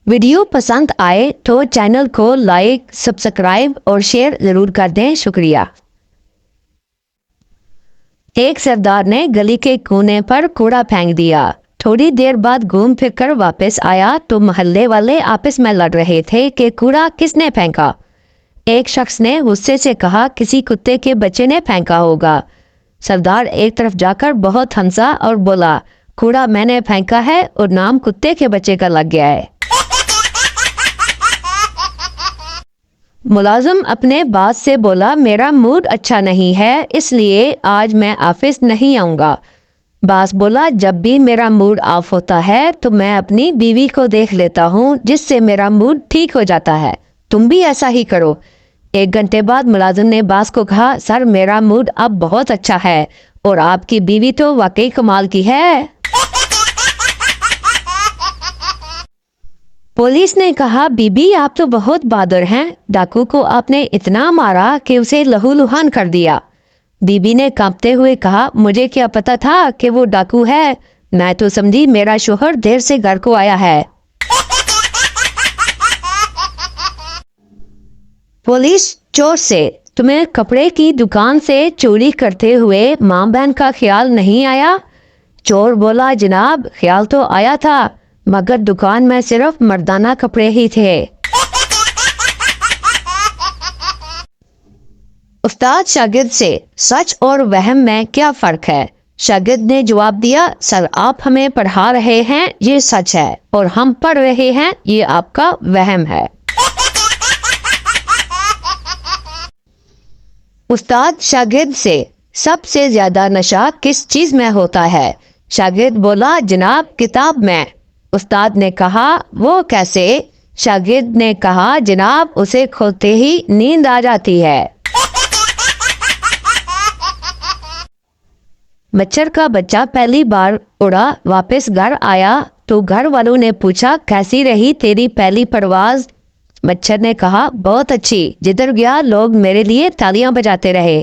Video पसंद आए तो चैनल को लाइक, सब्सक्राइब और शेयर जरूर कर दें। शुक्रिया। एक सरदार ने गली के कोने पर कूड़ा फेंक दिया। थोड़ी देर बाद घूम फिर कर वापस आया तो मोहल्ले वाले आपस में लड़ रहे थे कि कूड़ा किसने फेंका। एक शख्स ने गुस्से से कहा, किसी कुत्ते के बच्चे ने फेंका होगा। सरदार एक तरफ जाकर बहुत हंसा और बोला, कूड़ा मैंने फेंका है और नाम कुत्ते के बच्चे का लग गया है। मुलाजिम अपने बॉस से बोला, मेरा मूड अच्छा नहीं है इसलिए आज मैं ऑफिस नहीं आऊँगा। बॉस बोला, जब भी मेरा मूड ऑफ होता है तो मैं अपनी बीवी को देख लेता हूँ जिससे मेरा मूड ठीक हो जाता है। तुम भी ऐसा ही करो। एक घंटे बाद मुलाजिम ने बॉस को कहा, सर मेरा मूड अब बहुत अच्छा है और आपकी बीवी तो वाकई कमाल की है। पुलिस ने कहा, बीबी आप तो बहुत बहादुर हैं। डाकू को आपने इतना मारा कि उसे लहूलुहान कर दिया। बीबी ने कांपते हुए कहा, मुझे क्या पता था कि वो डाकू है। मैं तो समझी मेरा शोहर देर से घर को आया है। पुलिस चोर से, तुम्हें कपड़े की दुकान से चोरी करते हुए माँ बहन का ख्याल नहीं आया? चोर बोला, जनाब ख्याल तो आया था मगर दुकान में सिर्फ मर्दाना कपड़े ही थे। उस्ताद शागिर्द से, सच और वहम में क्या फर्क है? शागिर्द ने जवाब दिया, सर आप हमें पढ़ा रहे हैं ये सच है और हम पढ़ रहे हैं ये आपका वहम है। उस्ताद शागिर्द से, सबसे ज्यादा नशा किस चीज में होता है? शागिर्द बोला, जनाब किताब में। उस्ताद ने कहा, वो कैसे? शागिर्द ने कहा, जनाब उसे खोलते ही नींद आ जाती है। मच्छर का बच्चा पहली बार उड़ा वापस घर आया तो घर वालों ने पूछा, कैसी रही तेरी पहली परवाज? मच्छर ने कहा, बहुत अच्छी। जिधर गया लोग मेरे लिए तालियां बजाते रहे।